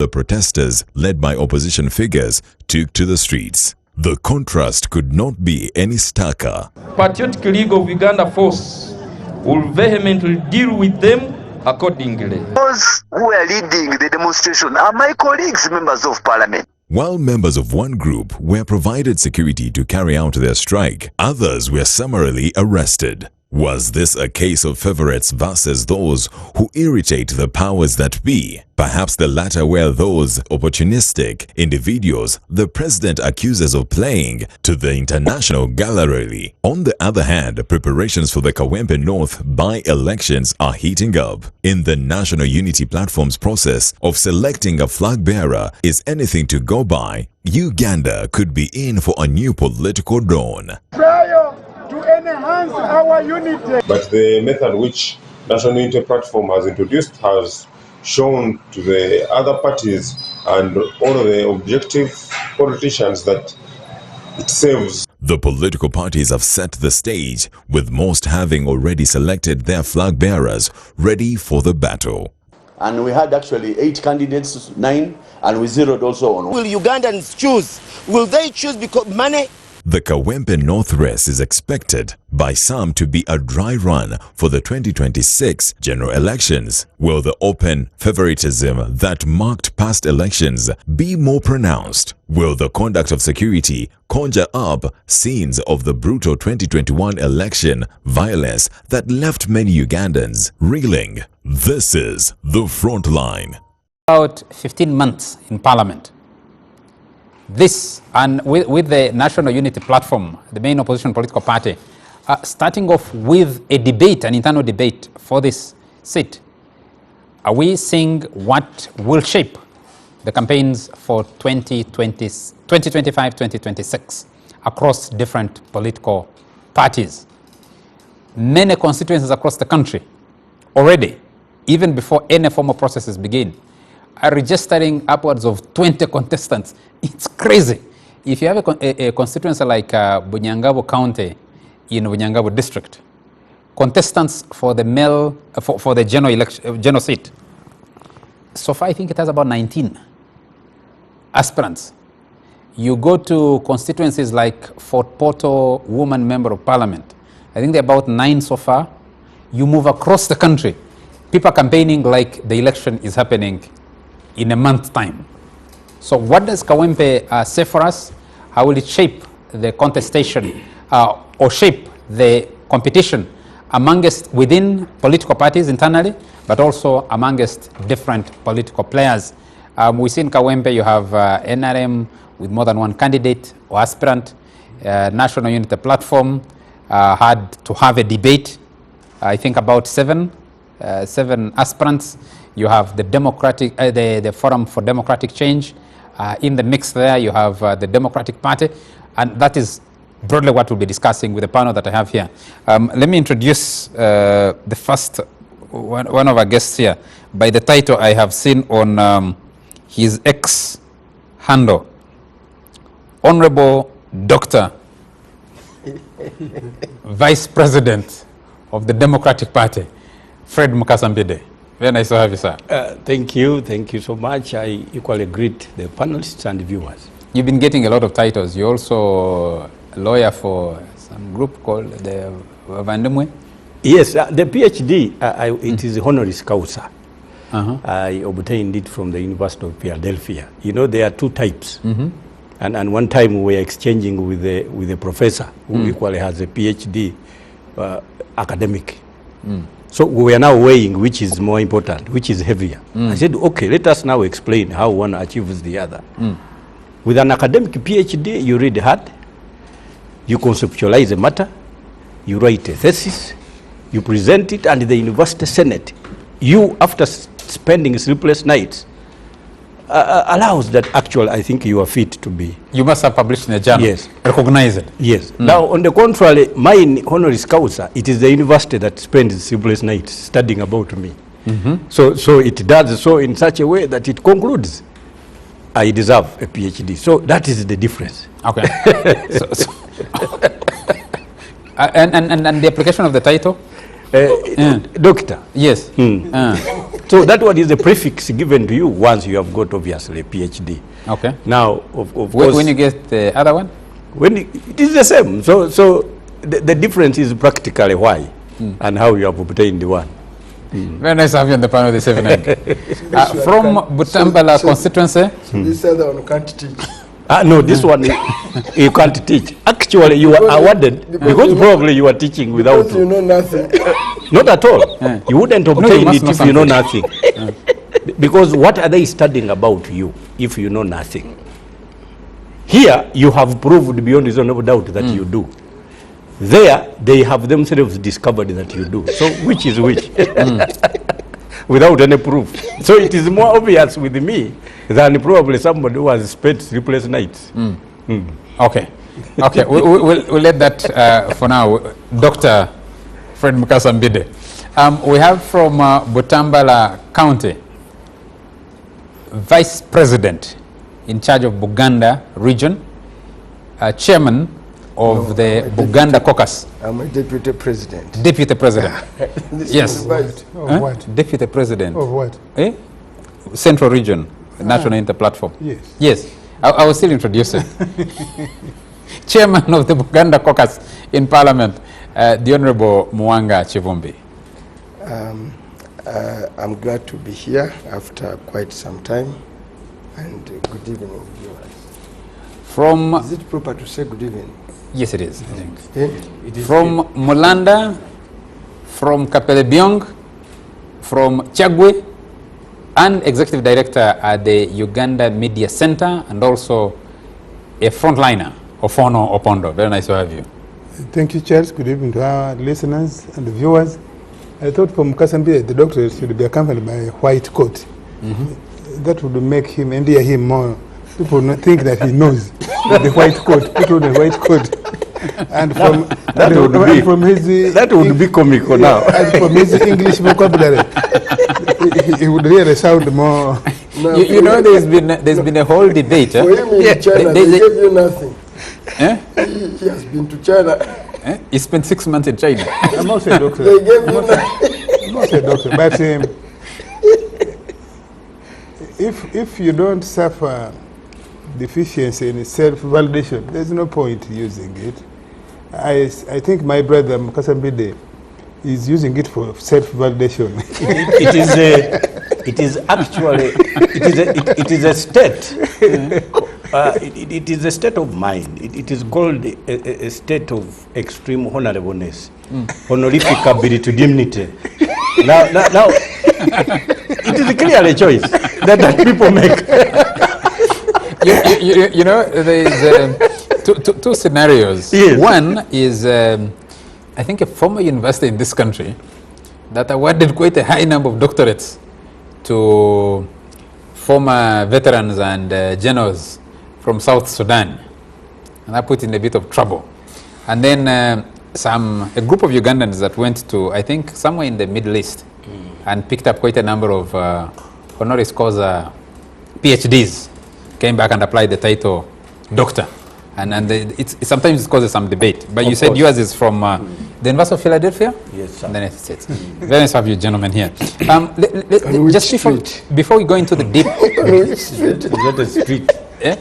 The protesters, led by opposition figures, took to the streets. The contrast could not be any starker. Patriotic League of Uganda Force will vehemently deal with them accordingly. Those who are leading the demonstration are my colleagues, members of parliament. While members of one group were provided security to carry out their strike, others were summarily arrested. Was this a case of favorites versus those who irritate the powers that be? Perhaps the latter were those opportunistic individuals the president accuses of playing to the international gallery. On the other hand, preparations for the Kawempe North by-elections are heating up. In the National Unity Platform's process of selecting a flag bearer is anything to go by, Uganda could be in for a new political dawn. To enhance our unity. But the method which National Unity Platform has introduced has shown to the other parties and all of the objective politicians that it serves. The political parties have set the stage, with most having already selected their flag bearers ready for the battle. And we had actually 8 candidates, 9, and we zeroed also on. Will Ugandans choose? Will they choose because money? The Kawempe North race is expected by some to be a dry run for the 2026 general elections. Will the open favoritism that marked past elections be more pronounced? Will the conduct of security conjure up scenes of the brutal 2021 election violence that left many Ugandans reeling? This is The Frontline. About 15 months in Parliament. This, and with the National Unity Platform, the main opposition political party, starting off with a debate, an internal debate for this seat, are we seeing what will shape the campaigns for 2025-2026 across different political parties? Many constituencies across the country already, even before any formal processes begin, are registering upwards of 20 contestants. It's crazy. If you have a constituency like Bunyangabo County in Bunyangabo district, contestants for the for the general seat, so far I think it has about 19 aspirants. You go to constituencies like Fort Portal, Woman Member of Parliament, I think there are about 9 so far. You move across the country, people are campaigning like the election is happening in a month's time. So what does Kawempe say for us? How will it shape the contestation or shape the competition within political parties internally, but also amongst different political players? We see in Kawempe you have NRM with more than one candidate or aspirant. National Unity Platform had to have a debate, I think about 7 aspirants. You have the the Forum for Democratic Change. In the mix there, you have the Democratic Party. And that is broadly what we'll be discussing with the panel that I have here. Let me introduce the first one of our guests here by the title I have seen on his X handle. Honorable Dr. Vice President of the Democratic Party, Fred Mukasa Mbidde. Very nice to have you, sir. Thank you so much. I equally greet the panelists and viewers. You've been getting a lot of titles. You're also a lawyer for some group called the Vandemwe. Yes, the PhD, it is honoris causa. I obtained it from the University of Philadelphia. You know, there are 2 types. And one time we were exchanging with a professor who equally has a PhD academic. So we are now weighing which is more important, which is heavier. I said, okay, let us now explain how one achieves the other. With an academic PhD, you read hard, you conceptualize a matter, you write a thesis, you present it, and the University Senate, you, after spending sleepless nights, allows that actually I think you are fit to be. You must have published in a journal. Yes. Recognize it. Yes. Now, on the contrary, mine honoris causa, it is the university that spends sleepless nights studying about me. So it does so in such a way that it concludes, I deserve a PhD. So that is the difference. Okay. And the application of the title? Doctor. Yes. So that one is a prefix given to you once you have got, obviously, a PhD. Okay. Now, of course... When you get the other one? When it is the same. So the difference is practically why and how you have obtained the one. Very nice to have you on the panel this evening. From Butambala constituency. So this other one can't teach. No, this one you can't teach. Actually, you are awarded because probably you are teaching without. Because you know nothing. Not at all. You wouldn't obtain it if you know nothing. Because what are they studying about you if you know nothing? Here, you have proved beyond reasonable doubt that you do. There, they have themselves discovered that you do. So, which is which? Without any proof. So, it is more obvious with me than probably somebody who has spent sleepless nights. Okay. Okay, we'll let that for now. Dr. Fred Mukasa Mbidde. We have from Butambala County, Vice President in charge of Buganda region, Chairman of the Buganda caucus. I'm a deputy president. Deputy president. Yes. Of what? Deputy president. Of what? Central region, national interplatform. Yes. Yes. I was still introducing. Chairman of the Buganda caucus in Parliament, the Honorable Muwanga Kivumbi. I'm glad to be here after quite some time, and good evening, viewers. Is it proper to say good evening? Yes, it is. I think. It is from Mulanda, from Kape, from Chagwe, and Executive Director at the Uganda Media Center, and also a frontliner of Ono Opondo. Very nice to have you. Thank you, Charles. Good evening to our listeners and the viewers. I thought for Mukasa Mbidde, the doctor should be accompanied by a white coat. That would make him, endear him more. People not think that he knows the white coat. Put on the white coat. And from that would be comical now. And from his English vocabulary, he would really sound more. You know, there's been a whole debate. For him in China, they gave you nothing. He has been to China. He spent 6 months in China. I'm also a doctor. They gave you nothing. I'm also a doctor, but if you don't suffer deficiency in self-validation, there's no point using it. I think my brother Mukasa Mbidde is using it for self-validation. It is actually it is a state. It is a state of mind. It is called a state of extreme honorableness, honorific ability to dignity. Now, it is clearly a choice that people make. You know, there is two scenarios. Yes. One is, I think, a former university in this country that awarded quite a high number of doctorates to former veterans and generals from South Sudan, and that put in a bit of trouble. And then a group of Ugandans that went to, I think, somewhere in the Middle East and picked up quite a number of honoris causa PhDs, came back and applied the title doctor. And sometimes it causes some debate. But you said yours is from the University of Philadelphia? Yes, sir. In the United States. Very nice to have you gentlemen here. Just before we go into the deep... Is that a street? Yeah?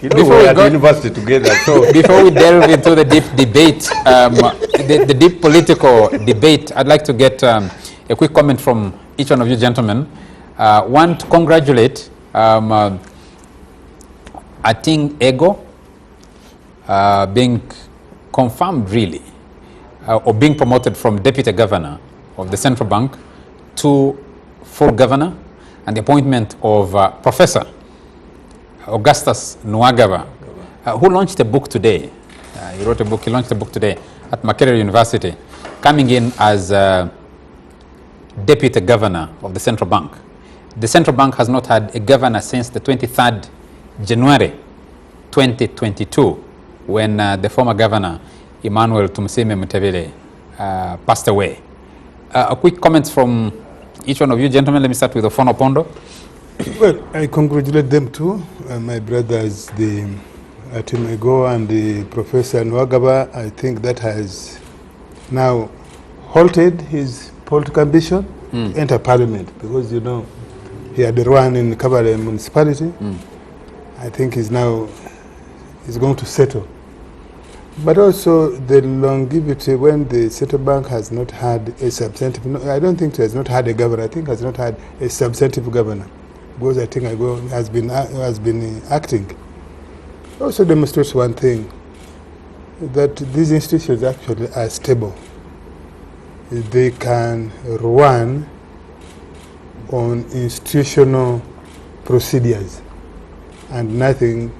Before we at university together. So before we delve into the deep debate, the deep political debate, I'd like to get a quick comment from each one of you gentlemen. Want to congratulate Ating Ego being confirmed really, or being promoted from Deputy Governor of the Central Bank to full Governor, and the appointment of Professor Augustus Nwagaba, who launched a book today. He launched a book today at Makerere University, coming in as Deputy Governor of the Central Bank. The Central Bank has not had a governor since the 23rd January 2022, when the former governor, Emmanuel Tumusiime Mutebile, passed away. A quick comment from each one of you gentlemen. Let me start with Ofono Opondo. Well, I congratulate them too. My brothers, the Ating Ego and the Professor Nwagaba. I think that has now halted his political ambition to enter parliament, because you know he had run in Kabale municipality. I think he's going to settle. But also the longevity, when the central bank has not had a substantive, no, I don't think it has not had a governor, I think it has not had a substantive governor, because I think has been acting. Also demonstrates one thing, that these institutions actually are stable. They can run on institutional procedures and nothing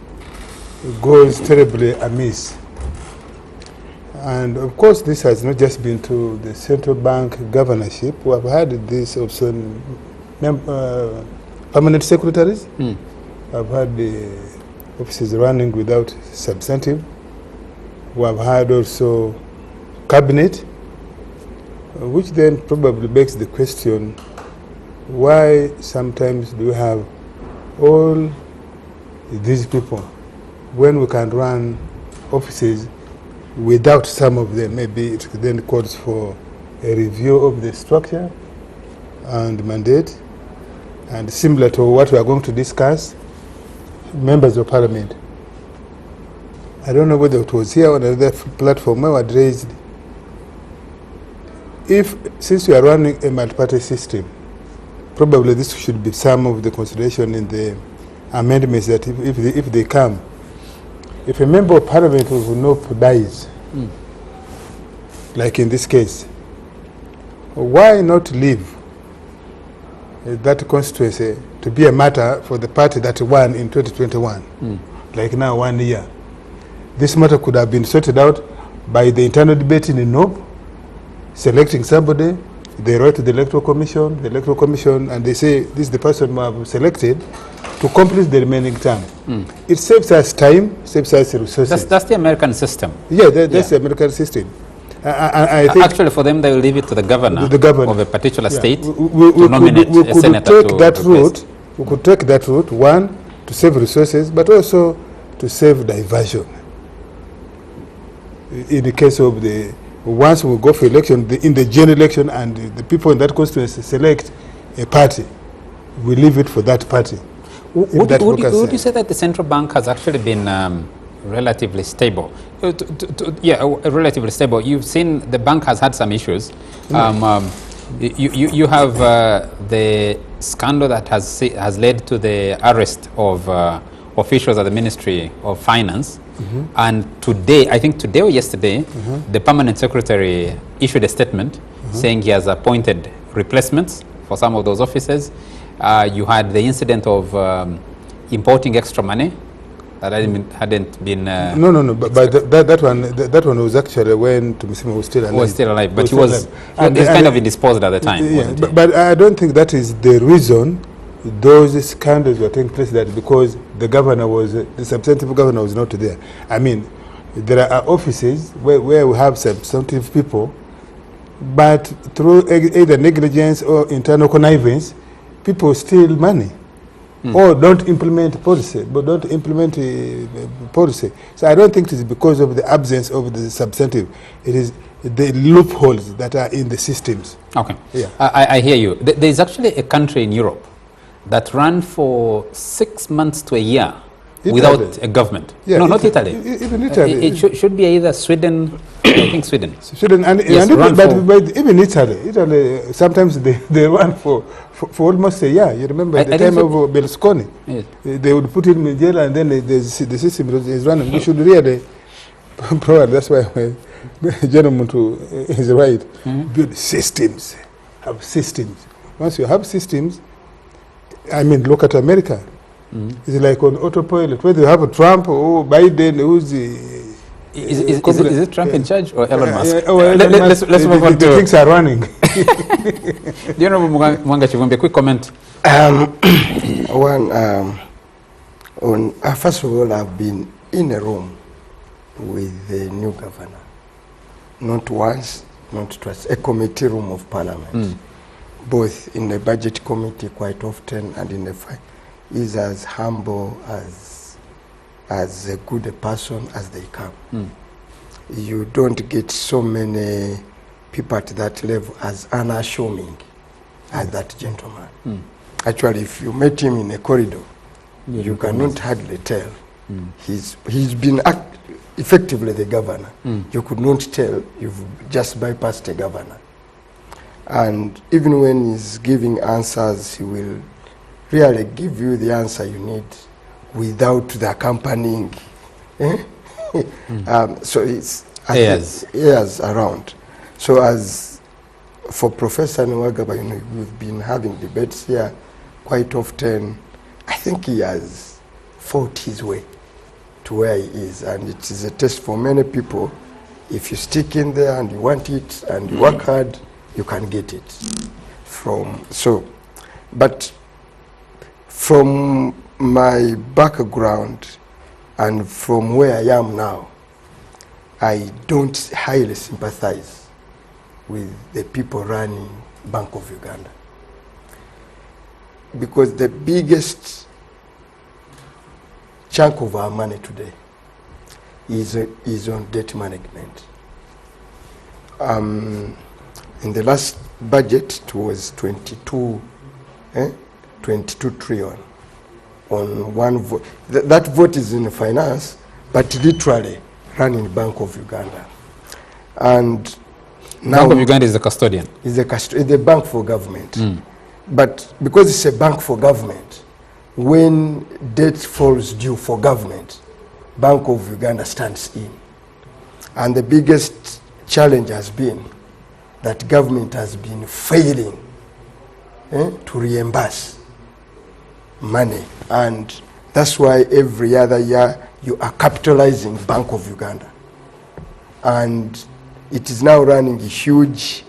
goes terribly amiss. And of course, this has not just been to the central bank governorship. We have had this also permanent secretaries. I've had the offices running without substantive. We have had also cabinet, which then probably begs the question, why sometimes do we have all these people when we can run offices without some of them? Maybe it then calls for a review of the structure and mandate, and similar to what we are going to discuss, members of parliament. I don't know whether it was here on another platform where I raised, since we are running a multi-party system, probably this should be some of the consideration in the amendments, that if they come, if a member of parliament of NOP dies, like in this case, why not leave that constituency to be a matter for the party that won in 2021, like now 1 year? This matter could have been sorted out by the internal debate in NOP, selecting somebody. They write to the electoral commission, and they say, this is the person we have selected to complete the remaining term. It saves us time, saves us resources. That's the American system. Yeah, that's the American system. I think actually, for them, they will leave it to the governor of a particular state to nominate a senator We could take that route, one, to save resources, but also to save diversion. In the case of once we go for election, in the general election, and the people in that constituency select a party, we leave it for that party. Would you say that the central bank has actually been relatively stable? Relatively stable. You've seen the bank has had some issues. You have the scandal that has led to the arrest of officials at the Ministry of Finance. And today, I think today or yesterday, the permanent secretary issued a statement saying he has appointed replacements for some of those officers. You had the incident of importing extra money that hadn't been. No. But that one was actually when Tumusima was still alive. Was still alive, but he was kind of indisposed at the time. Yeah, but I don't think that is the reason those scandals were taking place, that because the substantive governor was not there. I mean, there are offices where we have substantive people, but through either negligence or internal connivance, people steal money or don't implement policy. So I don't think it is because of the absence of the substantive. It is the loopholes that are in the systems. Okay. Yeah. I hear you. There is actually a country in Europe that ran for 6 months to a year without a government. Yeah, no, not Italy. Even Italy. It should be either Sweden, I think Sweden. But even Italy, sometimes they run for almost a year. You remember the time of Berlusconi? Yes. They would put him in jail, and then the system is running. We should really, probably that's why gentleman is right, build systems, have systems. Once you have systems, I mean, look at America. It's like on autopilot. Whether you have a Trump or Biden, who's is it Trump in charge or Elon Musk? Let's move on to things are running. Do you know Muwanga Kivumbi? A quick comment. First of all, I've been in a room with the new governor, not once, not twice, a committee room of parliament. Both in the budget committee quite often, and in the fight. Is as humble, as good a person as they come. You don't get so many people at that level as unassuming as that gentleman. Actually, if you met him in a corridor, you cannot hardly tell. He's been effectively the governor. You could not tell you've just bypassed a governor. And even when he's giving answers, he will really give you the answer you need without the accompanying. So it's airs around. So as for Professor Nwagaba, you know, we've been having debates here quite often. I think he has fought his way to where he is, and it is a test for many people. If you stick in there and you want it and you work hard, you can get it. But from my background and from where I am now, I don't highly sympathize with the people running Bank of Uganda, because the biggest chunk of our money today is on debt management. In the last budget, it was 22 trillion on one vote. That vote is in finance, but literally running Bank of Uganda. And now Bank of Uganda is the custodian. Is the bank for government. But because it's a bank for government, when debt falls due for government, Bank of Uganda stands in. And the biggest challenge has been that government has been failing to reimburse money. And that's why every other year you are capitalizing Bank of Uganda. And it is now running huge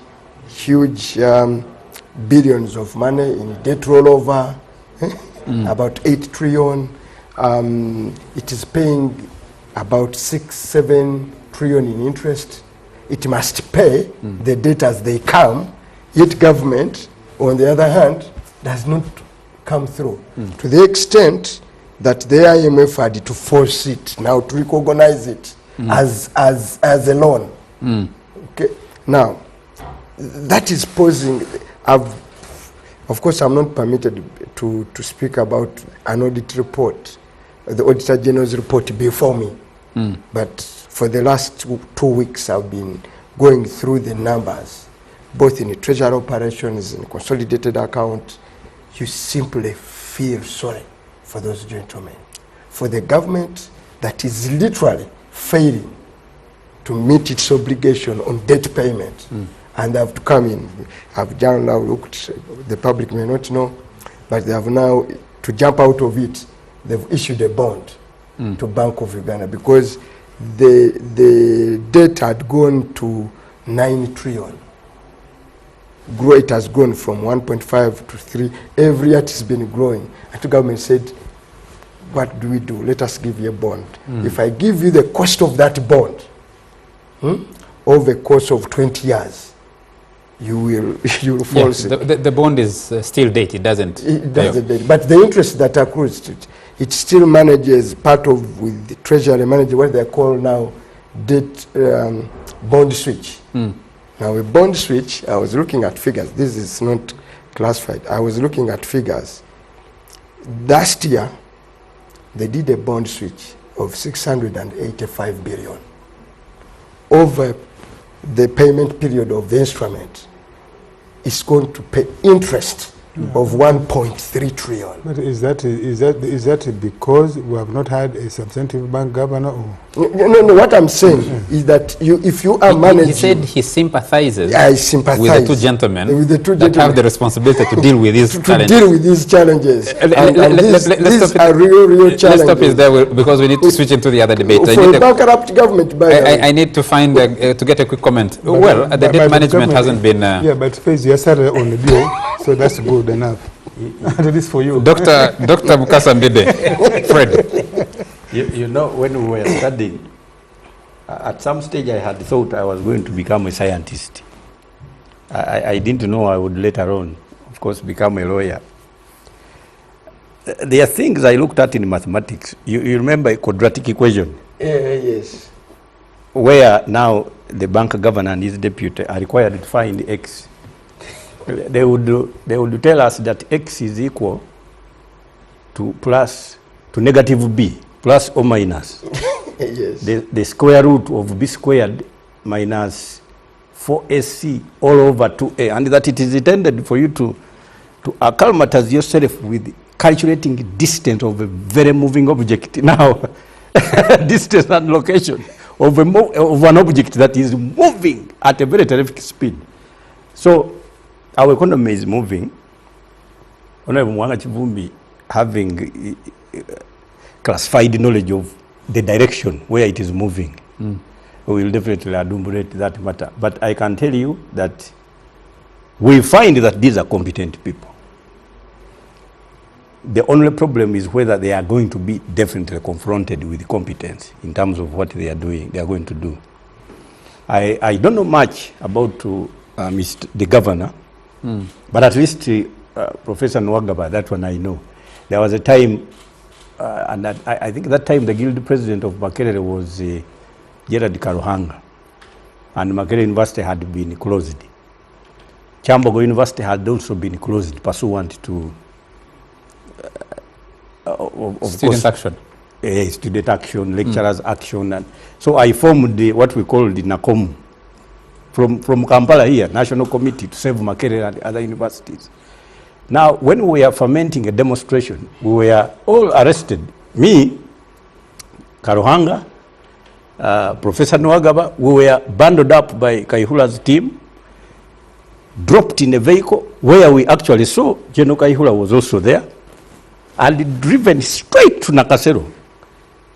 billions of money in debt rollover, about 8 trillion. It is paying about 6-7 trillion in interest. It must pay the debt as they come, yet government, on the other hand, does not come through. To the extent that the IMF had to force it now to recognize it as a loan. Okay. Now, that is posing. Of course, I'm not permitted to speak about an audit report, the Auditor General's report before me. But for the last 2 weeks, I've been going through the numbers, both in the treasury operations and consolidated account. You simply feel sorry for those gentlemen, for the government that is literally failing to meet its obligation on debt payment. And they have to come in. I've now looked, the public may not know, but they have now, to jump out of it, they've issued a bond to Bank of Uganda, because the debt had gone to 9 trillion. It has gone from 1.5 to 3. Every year it has been growing. And the government said, what do we do? Let us give you a bond. If I give you the cost of that bond, over the course of 20 years, you will fall sick. The bond is still dated, doesn't it? It doesn't date. But the interest that accrues to it still manages part of, with the treasury manager, what they call now debt bond switch. Now a bond switch, I was looking at figures. This is not classified. I was looking at figures. Last year, they did a bond switch of 685 billion. Over the payment period of the instrument, it's going to pay interest of 1.3 trillion. But is that because we have not had a substantive bank governor? Or? No, what I'm saying is that if you are managing... He said he sympathizes, with the two gentlemen that have the responsibility to deal with these challenges. To deal with these challenges. These are real challenges. Let's stop it there, because we need to switch into the other debate. For a bankrupt government, I need to find, to get a quick comment. The debt management hasn't been... Yeah, but phase you started on the bill, so that's good enough. At least for you. Dr. Mukasa Mbidde. Fred. You know, when we were studying, at some stage I had thought I was going to become a scientist. I didn't know I would later on, of course, become a lawyer. There are things I looked at in mathematics. You remember a quadratic equation? Yes. Where now the bank governor and his deputy are required to find X, they would tell us that X is equal to negative B, plus or minus. Yes. The square root of B squared minus 4AC all over 2A, and that it is intended for you to acclimatize yourself with calculating distance of a very moving object. Now, distance and location of an object that is moving at a very terrific speed. So, our economy is moving. Honorary Muwanga Kivumbi, having classified knowledge of the direction where it is moving, we will definitely adumbrate that matter. But I can tell you that we find that these are competent people. The only problem is whether they are going to be definitely confronted with competence in terms of what they are doing, they are going to do. I don't know much about the governor, but at least Professor Nwagaba, that one I know. There was a time, and I think that time the guild president of Byelele was Gerard Karuhanga, and Makerere University had been closed. Chambogo University had also been closed pursuant to student action. Student action, lecturers action. And so I formed what we call the NACOM from Kampala here, National Committee to Save Makerere and other universities. Now, when we were fermenting a demonstration, we were all arrested. Me, Karuhanga, Professor Nwagaba, we were bundled up by Kaihula's team, dropped in a vehicle where we actually saw General Kaihula was also there, and driven straight to Nakasero.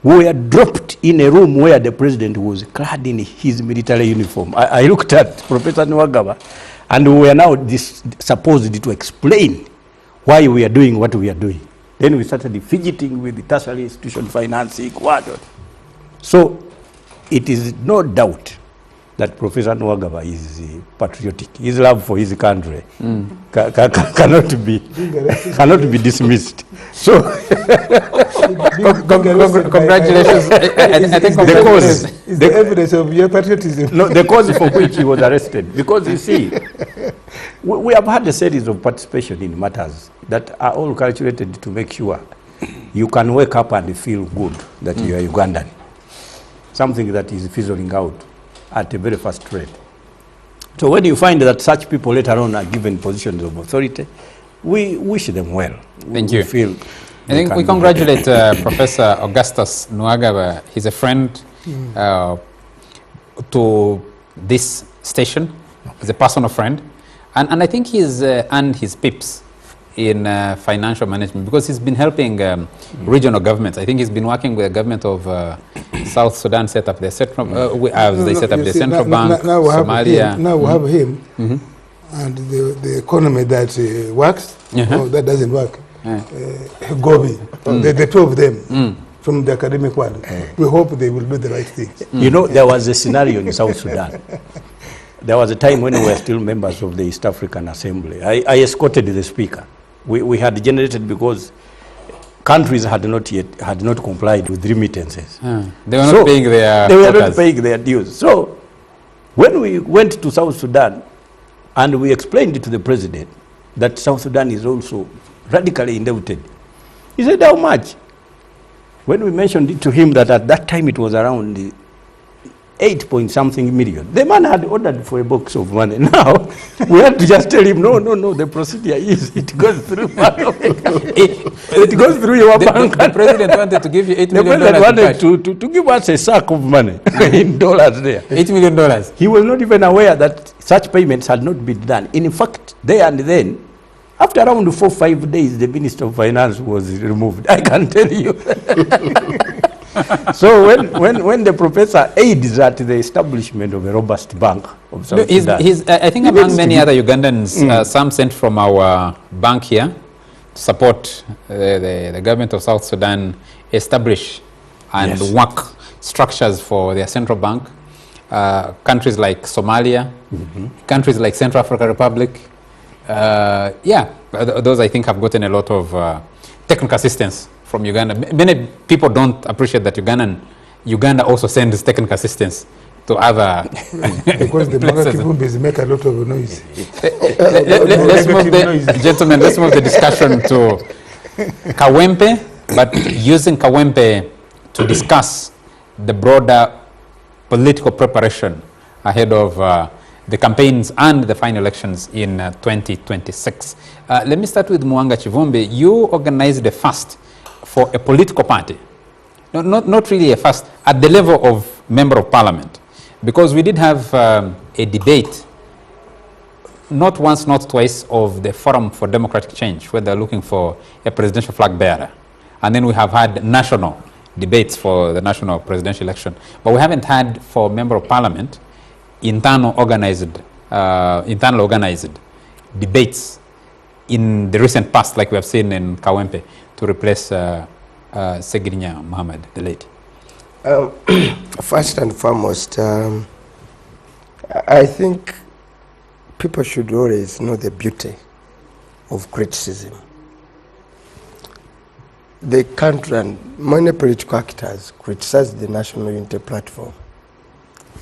We were dropped in a room where the president was clad in his military uniform. I looked at Professor Nwagaba, and we were now supposed to explain why we are doing what we are doing. Then we started fidgeting with the tertiary institution financing. So it is no doubt that Professor Nwagaba is patriotic. His love for his country cannot be dismissed. So congratulations. I think the cause is the evidence of your patriotism. No, the cause for which he was arrested. Because you see, we have had a series of participation in matters that are all calculated to make sure you can wake up and feel good that you are Ugandan. Something that is fizzling out at a very fast rate. So when you find that such people later on are given positions of authority, we wish them well. Thank you. I think we congratulate Professor Augustus Nwagaba. He's a friend to this station. He's a personal friend. And I think he's earned his pips in financial management because he's been helping regional governments. I think he's been working with the government of South Sudan set up their central, they set up the central bank, now Somalia. Now we have him, and the economy that works, or that doesn't work. Gobi, the two of them from the academic world. We hope they will do the right things. You know, there was a scenario in South Sudan. There was a time when we were still members of the East African Assembly. I escorted the speaker. We had generated because countries had not complied with remittances. They were not paying their They were not paying their dues. So when we went to South Sudan and we explained it to the president that South Sudan is also radically indebted, he said, how much? When we mentioned it to him that at that time it was around 8-point-something million. The man had ordered for a box of money. Now, we had to just tell him, no, the procedure is, it goes through it goes through your bank. The president wanted to give you $8 million. The president wanted to give us a sack of money in dollars there. $8 million. He was not even aware that such payments had not been done. In fact, there and then, after around 4 or 5 days, the Minister of Finance was removed. I can tell you. So when the professor aids at the establishment of a robust bank of South Sudan, I think among many other Ugandans, some sent from our bank here to support the government of South Sudan establish and work structures for their central bank. Countries like Somalia, countries like Central African Republic, those I think have gotten a lot of technical assistance from Uganda. Many people don't appreciate that Uganda also sends technical assistance to other Because the places. Muwanga make a lot of noise. Let's move gentlemen, let's move the discussion to Kawempe, but using Kawempe to discuss the broader political preparation ahead of the campaigns and the final elections in 2026. Let me start with Muwanga Kivumbi. You organized a fast for a political party. Not really a fast, at the level of member of parliament, because we did have a debate, not once, not twice, of the Forum for Democratic Change, where they're looking for a presidential flag bearer. And then we have had national debates for the national presidential election. But we haven't had, for member of parliament, internal organized debates in the recent past, like we have seen in Kawempe, to replace Segirinya Muhammad, the late. First and foremost, I think people should always know the beauty of criticism. The country and many political actors criticized the National Unity Platform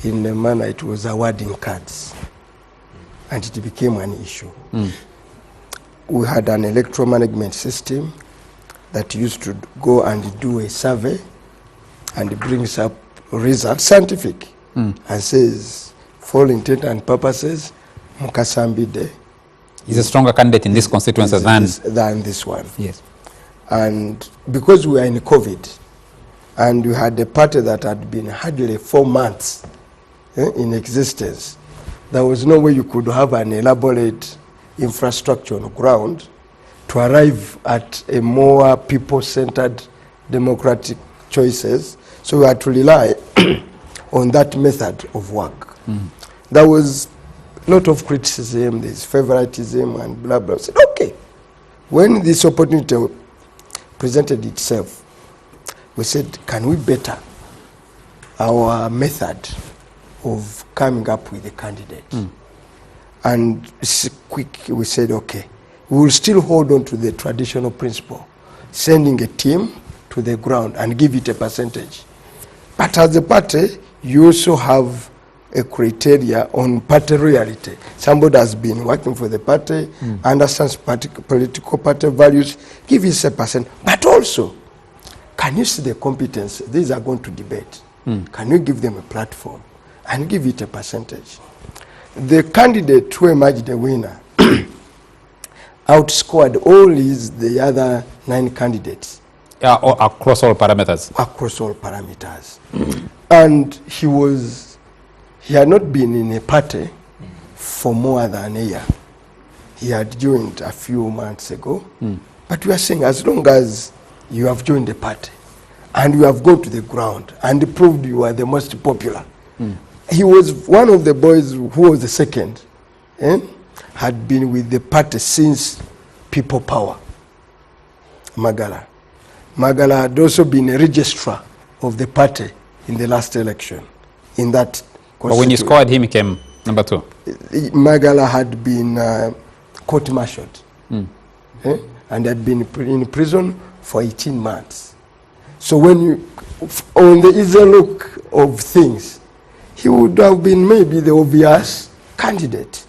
in the manner it was awarding cards, and it became an issue. We had an electoral management system that used to go and do a survey and brings up results, scientific, and says, for all intent and purposes, Mukasa Mbidde is a stronger candidate in this constituency than this one. Yes. And because we are in COVID, and we had a party that had been hardly 4 months in existence, there was no way you could have an elaborate infrastructure on the ground to arrive at a more people-centered democratic choices. So we had to rely on that method of work. There was a lot of criticism, there's favoritism and blah, blah. I said, okay, when this opportunity presented itself, we said, can we better our method of coming up with a candidate? And quick, we said, okay, we will still hold on to the traditional principle, sending a team to the ground and give it a percentage. But as a party, you also have a criteria on party reality. Somebody has been working for the party, understands political party values, give it a percent. But also, can you see the competence? These are going to debate. Can you give them a platform and give it a percentage? The candidate who emerged the winner outscored all the other 9 candidates. Across all parameters. Across all parameters. And he had not been in a party for more than a year. He had joined a few months ago. But we are saying, as long as you have joined the party and you have gone to the ground and proved you are the most popular. He was one of the boys who was the second, had been with the party since People Power, Magala. Magala had also been a registrar of the party in the last election. In that, but when you scored him, he came number 2. Magala had been court-martialed and had been in prison for 18 months. So when you, on the easy look of things, he would have been maybe the obvious candidate.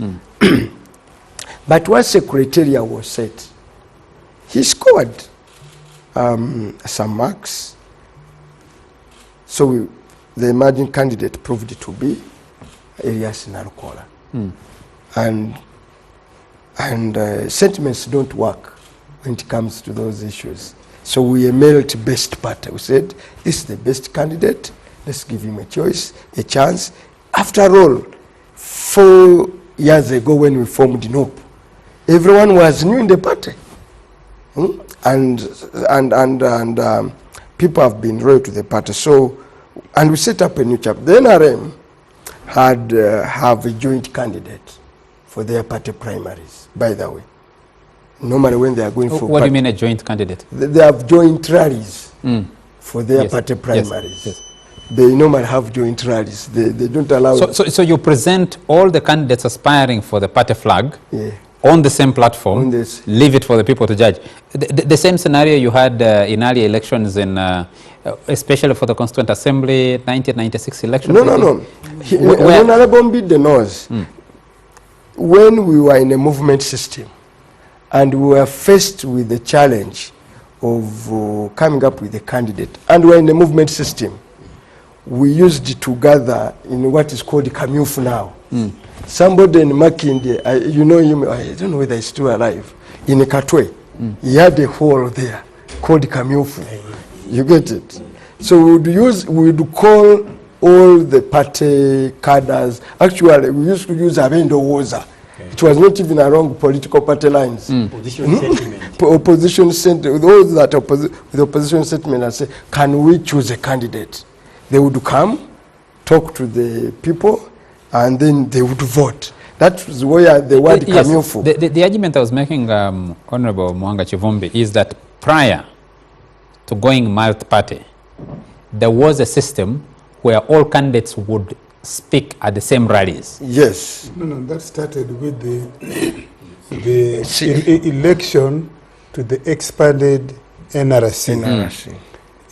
But once the criteria was set, he scored some marks. So the emerging candidate proved to be Elias Narukola. And sentiments don't work when it comes to those issues. So we emerged best party. We said, this is the best candidate. Let's give him a choice, a chance. After all, 4 years ago when we formed NOP, everyone was new in the party. And people have been loyal to the party. So, and we set up a new chapter. The NRM have a joint candidate for their party primaries, by the way. Normally when they are going for... What do you mean a joint candidate? They have joint rallies for their party primaries. Yes. They normally have joint rallies. They don't allow... So you present all the candidates aspiring for the party flag on the same platform, leave it for the people to judge. The same scenario you had in early elections, in, especially for the Constituent Assembly, 1996 election. No. Honorable Mbidde knows, when we were in a movement system and we were faced with the challenge of coming up with a candidate, and we were in a movement system, we used to gather in what is called Kamyufu now. Somebody in Makinde, you know him, I don't know whether he's still alive, in Katwe, he had a hall there called Kamyufu. You get it? So we would call all the party cadres. Actually, we used to use Abendo Woza. It was not even along political party lines. Opposition sentiment. Opposition sentiment. Those that with opposition sentiment and say, can we choose a candidate? They would come, talk to the people, and then they would vote. That was where the word Kamyufu. The argument I was making, Honorable Muwanga Kivumbi, is that prior to going multi-party, there was a system where all candidates would speak at the same rallies. Yes. No, that started with the election to the expanded NRC.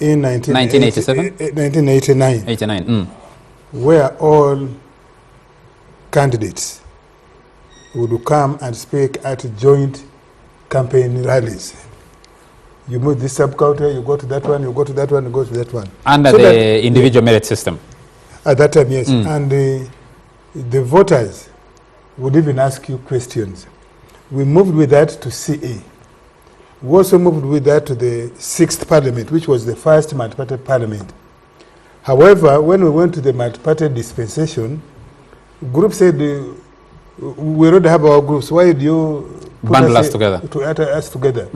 In 1987? 1989. 89. Where all candidates would come and speak at joint campaign rallies. You move this sub-counter, you go to that one, you go to that one, you go to that one. Under the individual merit system? At that time, yes. And the voters would even ask you questions. We moved with that to CA. We also moved with that to the 6th Parliament, which was the first multi-party parliament. However, when we went to the multi-party dispensation, group said, we already have our groups, why do you bundle us together? To add us together.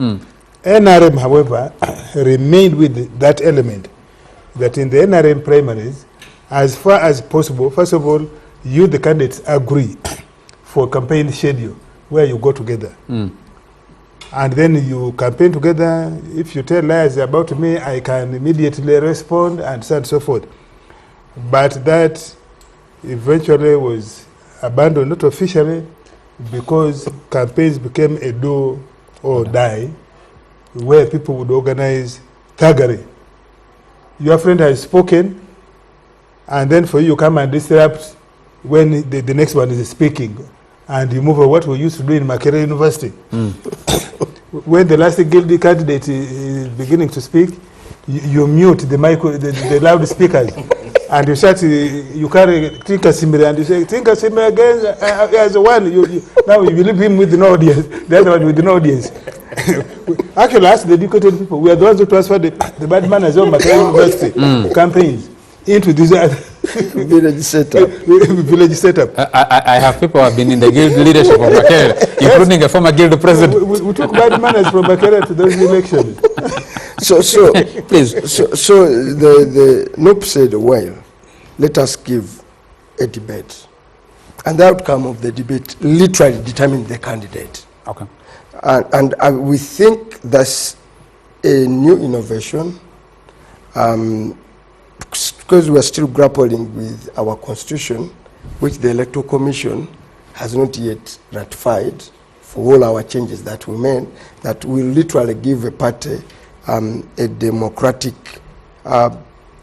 NRM, however, remained with that element, that in the NRM primaries, as far as possible, first of all, you, the candidates, agree for campaign schedule where you go together. And then you campaign together. If you tell lies about me, I can immediately respond, and so on and so forth. But that eventually was abandoned, not officially, because campaigns became a do or die, where people would organize thuggery. Your friend has spoken, and then for you come and disrupt when the next one is speaking, and you move on. What we used to do in Makerere University. When the last guilty candidate is beginning to speak, you mute the the loudspeakers, and you start, you carry Tinka Simire, and you say, Tinka Simire again as one. Now you leave him with no audience, the other one with no audience. Actually, ask the educated people. We are the ones who transferred the bad manners of Makerere University campaigns into this village setup. Village setup. I have people who have been in the guild leadership of Makerere, including a former guild president. We took bad manners from Makerere to those elections. So please. So the NOP said, well, let us give a debate. And the outcome of the debate literally determined the candidate. Okay. And we think that's a new innovation, because we are still grappling with our constitution, which the Electoral Commission has not yet ratified, for all our changes that we made, that will literally give a party a democratic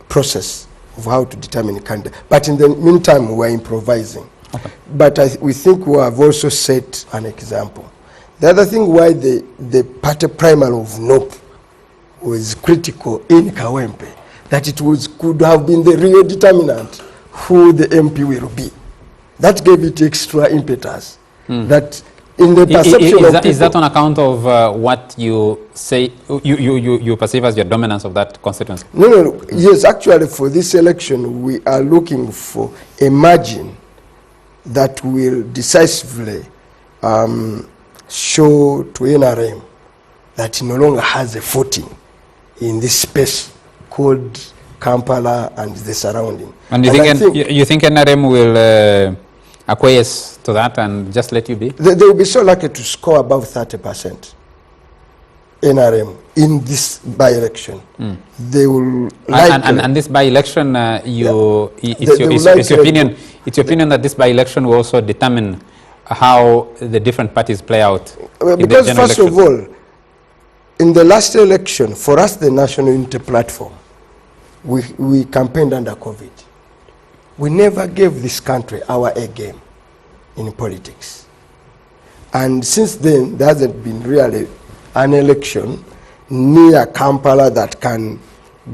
process of how to determine a candidate. But in the meantime, we are improvising. Okay. But we think we have also set an example. The other thing why the party primary of NOP was critical in Kawempe, that it could have been the real determinant who the MP will be. That gave it extra impetus. That in the perception of people, is that on account of what you say, you perceive as your dominance of that constituency? No. Yes, actually for this election, we are looking for a margin that will decisively show to NRM that it no longer has a footing in this space called Kampala and the surrounding. And you think NRM will acquiesce to that and just let you be? They will be so lucky to score above 30%. NRM in this by-election. They will and this by-election, it's your opinion that this by-election will also determine how the different parties play out? Because first of all, in the last election, for us, the National Unity Platform, we campaigned under COVID. We never gave this country our A game in politics. And since then, there hasn't been really an election near Kampala that can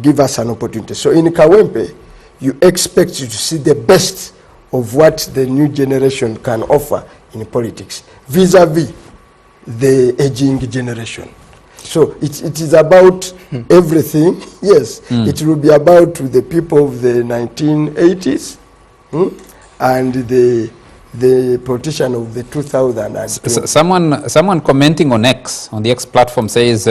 give us an opportunity. So in Kawempe, you expect to see the best of what the new generation can offer in politics, vis-a-vis the aging generation. So it is about everything. Yes, it will be about the people of the 1980s and the politician of the 2000s. Someone commenting on X, on the X platform, says,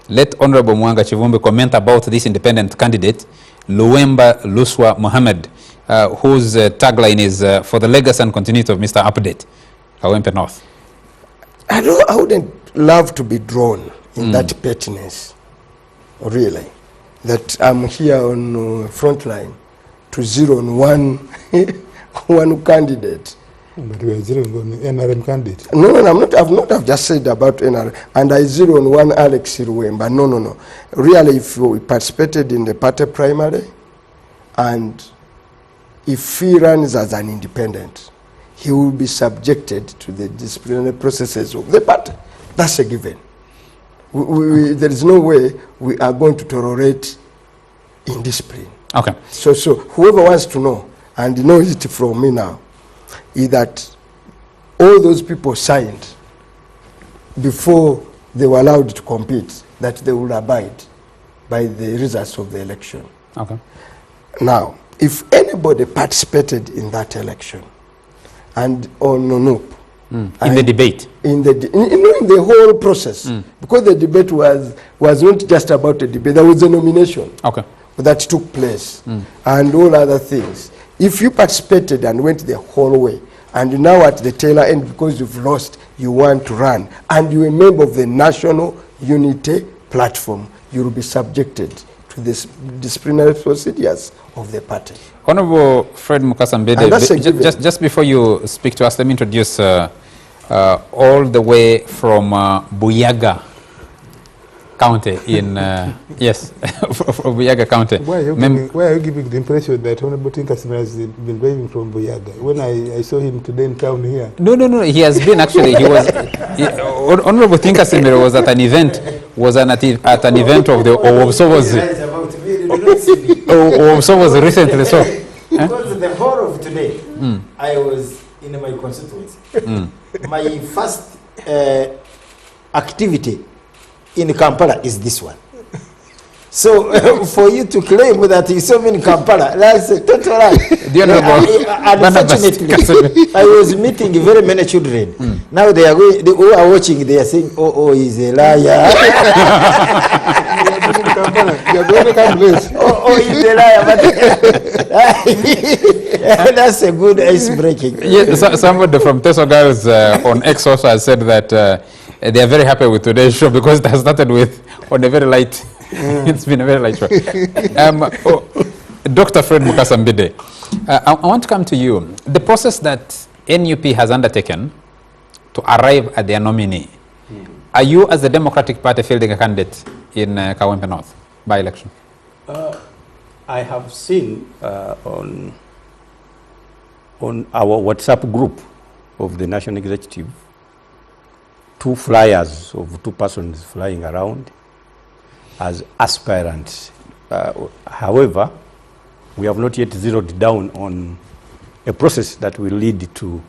let Honorable Muwanga Kivumbi comment about this independent candidate, Luwemba Luswa Mohammed, whose tagline is for the legacy and continuity of Mr. Update, Kawempe North. I wouldn't love to be drawn in that pettiness, really, that I'm here on front line to zero on one candidate. But we are zeroing on NRM candidate. No, I'm not. I've just said about NRM, and I zero on one Alex Siruwemba. No. Really, if we participated in the party primary, and if he runs as an independent, he will be subjected to the disciplinary processes of the party. That's a given. There is no way we are going to tolerate indiscipline. Okay. So whoever wants to know, and knows it from me now, is that all those people signed before they were allowed to compete, that they will abide by the results of the election. Okay. Now, if anybody participated in that election, and on NUP, in the debate, in the whole process, because the debate was not just about a debate, there was a nomination that took place, and all other things. If you participated and went the whole way, and now at the tail end, because you've lost, you want to run, and you're a member of the National Unity Platform, you will be subjected to the disciplinary procedures of the party. Honorable Fred Mukasa Mbidde, just before you speak to us, let me introduce all the way from Buyaga County in, yes, from Buyaga County. Why are you giving the impression that Honorable Tinkasimira has been driving from Buyaga? When I saw him today in town here. No, he has been actually, Honorable Tinkasimira was at an event, at an event of the Observers recently, so. Because the whole of today, I was in my constituency. My first activity in Kampala is this one. So for you to claim that you saw me in Kampala, that's a total lie. Unfortunately, I was meeting very many children. Now they are going, who are watching, they are saying, oh, he's a liar. He's a liar. But that's a good ice breaking. Yes, somebody from Teso Girls on X also has said that they are very happy with today's show because it has started with on a very light. It's been a very light show. Dr. Fred Mukasa Mbidde, I want to come to you. The process that NUP has undertaken to arrive at their nominee, are you as the Democratic Party fielding a candidate in Kawempe North by-election? I have seen on our WhatsApp group of the National Executive 2 flyers of 2 persons flying around as aspirants. However, we have not yet zeroed down on a process that will lead to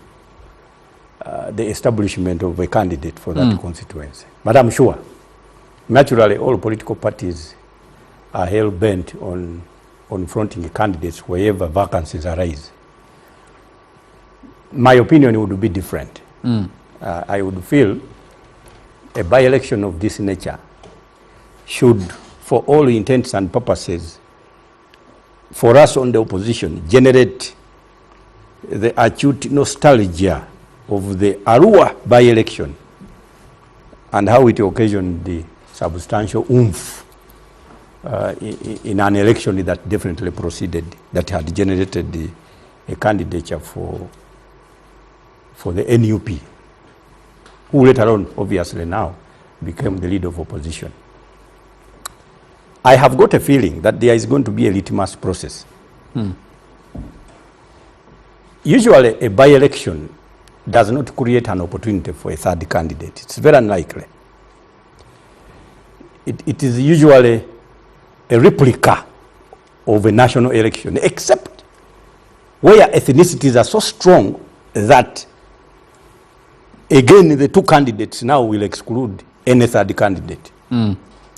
the establishment of a candidate for that constituency. But I'm sure, naturally, all political parties are hell-bent on fronting candidates wherever vacancies arise. My opinion would be different. I would feel a by-election of this nature should, for all intents and purposes, for us on the opposition, generate the acute nostalgia of the Arua by-election and how it occasioned the substantial oomph in an election that definitely proceeded, that had generated a candidature for for the NUP, who later on, obviously now, became the leader of opposition. I have got a feeling that there is going to be a litmus process. Usually, a by-election does not create an opportunity for a third candidate. It's very unlikely. It is usually a replica of a national election, except where ethnicities are so strong that, again, the two candidates now will exclude any third candidate.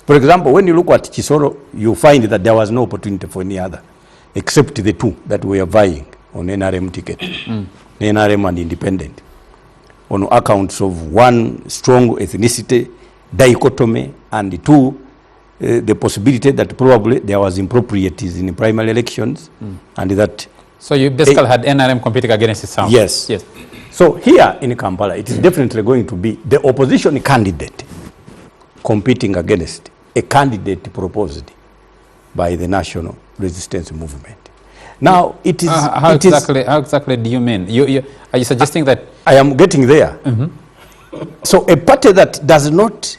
For example, when you look at Chisoro, you find that there was no opportunity for any other, except the two that were vying on NRM ticket, NRM and independent, on accounts of one, strong ethnicity, dichotomy, and two, the possibility that probably there was improprieties in the primary elections, and that... So you basically had NRM competing against itself? Yes. Yes. So here in Kampala, it is definitely going to be the opposition candidate competing against a candidate proposed by the National Resistance Movement. Now, it is... how exactly do you mean? Are you suggesting that... I am getting there. So a party that does not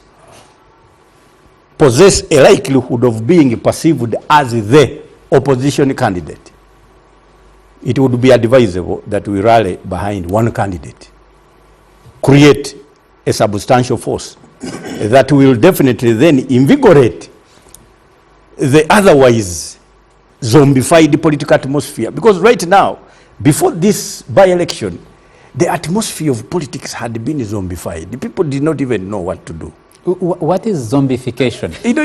possess a likelihood of being perceived as the opposition candidate, it would be advisable that we rally behind one candidate, create a substantial force that will definitely then invigorate the otherwise zombified political atmosphere. Because right now, before this by-election, the atmosphere of politics had been zombified. The people did not even know what to do. What is zombification? It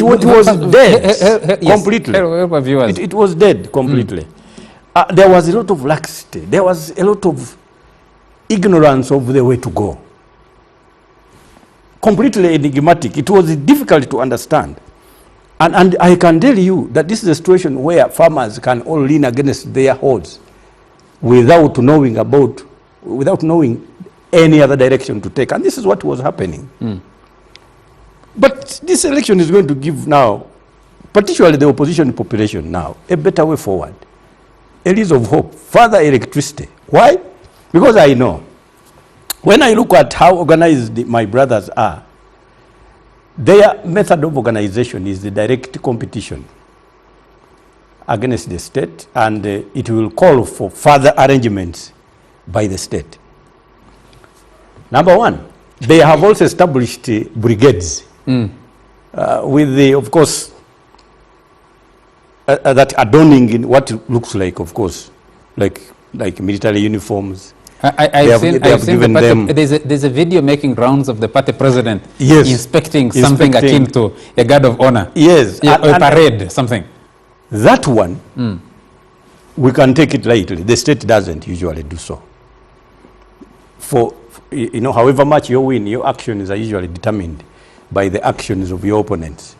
was dead completely. It was dead completely. There was a lot of laxity. There was a lot of ignorance of the way to go. Completely enigmatic. It was difficult to understand. And I can tell you that this is a situation where farmers can all lean against their hordes without knowing any other direction to take. And this is what was happening. But this election is going to give now, particularly the opposition population now, a better way forward. A lease of hope, further electricity. Why? Because I know, when I look at how organized my brothers are, their method of organization is the direct competition against the state, and it will call for further arrangements by the state. Number one, they have also established brigades with the, of course, that adorning in what looks like, of course, like military uniforms. I've seen there's a video making rounds of the party president inspecting something akin to a guard of honor. Yes. A parade, something. That one, we can take it lightly. The state doesn't usually do so. For, however much you win, your actions are usually determined by the actions of your opponents.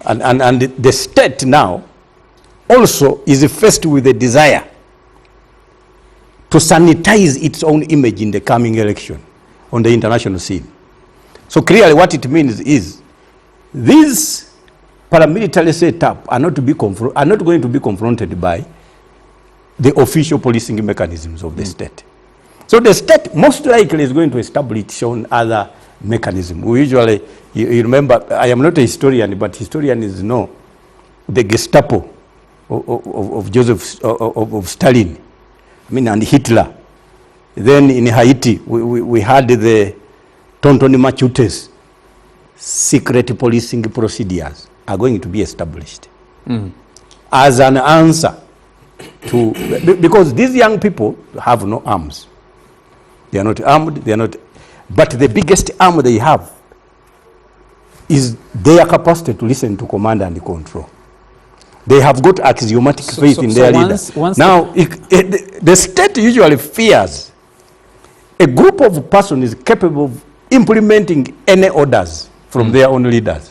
And the state now also is faced with a desire to sanitize its own image in the coming election on the international scene. So clearly what it means is these paramilitary setup are not going to be confronted by the official policing mechanisms of the state. So the state most likely is going to establish its own other mechanism. We usually, you remember, I am not a historian, but historians know the Gestapo of Stalin, and Hitler. Then in Haiti, we had the Tonton Machutes. Secret policing procedures are going to be established as an answer to, because these young people have no arms. They are not armed, but the biggest arm they have is their capacity to listen to command and control. They have got axiomatic faith in their leader. Now, the state usually fears a group of persons is capable of implementing any orders from their own leaders.